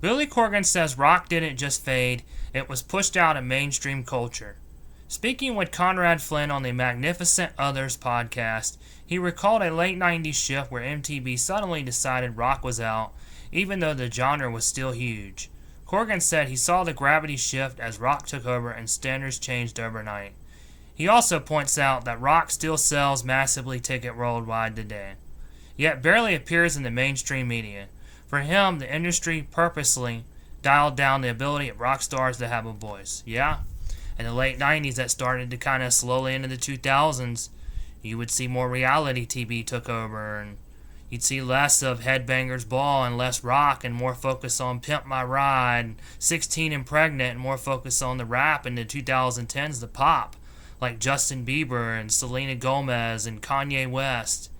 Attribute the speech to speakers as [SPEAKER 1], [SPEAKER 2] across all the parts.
[SPEAKER 1] Billy Corgan says rock didn't just fade, it was pushed out of mainstream culture. Speaking with Conrad Flynn on the Magnificent Others podcast, he recalled a late 90s shift where MTV suddenly decided rock was out, even though the genre was still huge. Corgan said he saw the gravity shift as rock took over and standards changed overnight. He also points out that rock still sells massively ticket worldwide today, yet barely appears in the mainstream media. For him, the industry purposely dialed down the ability of rock stars to have a voice. Yeah, in the late 90s that started to kind of slowly into the 2000s, you would see more reality TV took over, and you'd see less of Headbangers Ball and less rock and more focus on Pimp My Ride, and 16 and Pregnant, and more focus on the rap. In the 2010s, the pop, like Justin Bieber and Selena Gomez and Kanye West.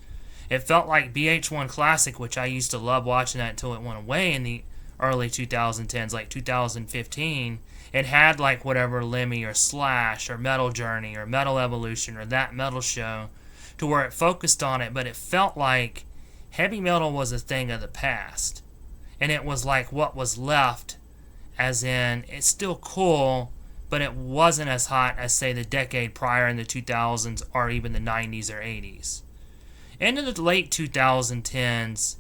[SPEAKER 1] It felt like VH1 Classic, which I used to love watching that until it went away in the early 2010s, like 2015. It had like whatever Lemmy or Slash or Metal Journey or Metal Evolution or That Metal Show, to where it focused on it, but it felt like heavy metal was a thing of the past. And it was like what was left, as in it's still cool, but it wasn't as hot as, say, the decade prior in the 2000s or even the 90s or 80s. Into the late 2010s,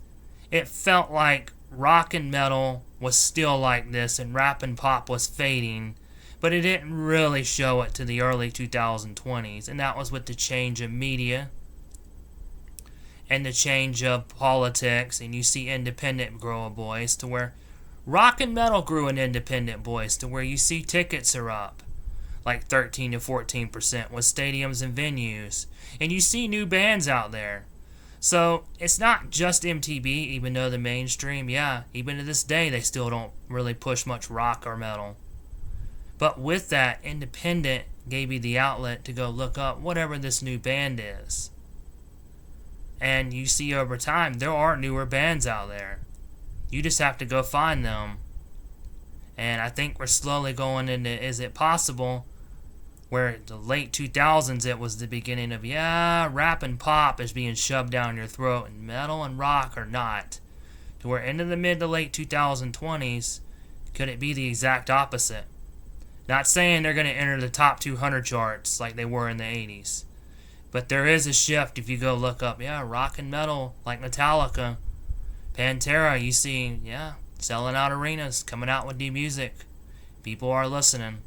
[SPEAKER 1] it felt like rock and metal was still like this and rap and pop was fading, but it didn't really show it to the early 2020s, and that was with the change of media and the change of politics, and you see independent grow a voice, to where rock and metal grew an independent voice, to where you see tickets are up like 13 to 14% with stadiums and venues, and you see new bands out there. So it's not just MTV, even though the mainstream, yeah, even to this day they still don't really push much rock or metal. But with that, independent gave you the outlet to go look up whatever this new band is. And you see over time, there are newer bands out there. You just have to go find them. And I think we're slowly going into, is it possible, where the late 2000s it was the beginning of, yeah, rap and pop is being shoved down your throat, and metal and rock are not. To where into the mid to late 2020s, could it be the exact opposite? Not saying they're going to enter the top 200 charts like they were in the 80s. But there is a shift if you go look up, yeah, rock and metal, like Metallica, Pantera, you see, yeah, selling out arenas, coming out with new music. People are listening.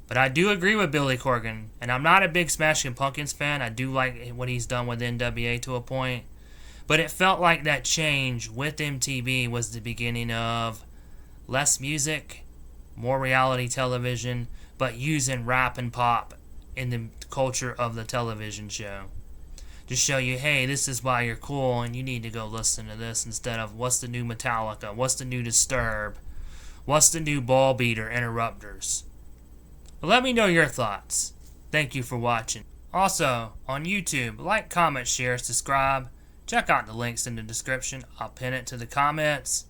[SPEAKER 1] But I do agree with Billy Corgan, and I'm not a big Smashing Pumpkins fan. I do like what he's done with NWA to a point. But it felt like that change with MTV was the beginning of less music, more reality television, but using rap and pop in the culture of the television show. To show you, hey, this is why you're cool, and you need to go listen to this, instead of what's the new Metallica, what's the new Disturbed, what's the new Ball Beater Interrupters. But let me know your thoughts. Thank you for watching. Also, on YouTube, like, comment, share, subscribe. Check out the links in the description. I'll pin it to the comments.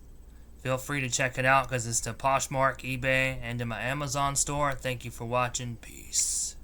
[SPEAKER 1] Feel free to check it out because it's to Poshmark, eBay, and in my Amazon store. Thank you for watching. Peace.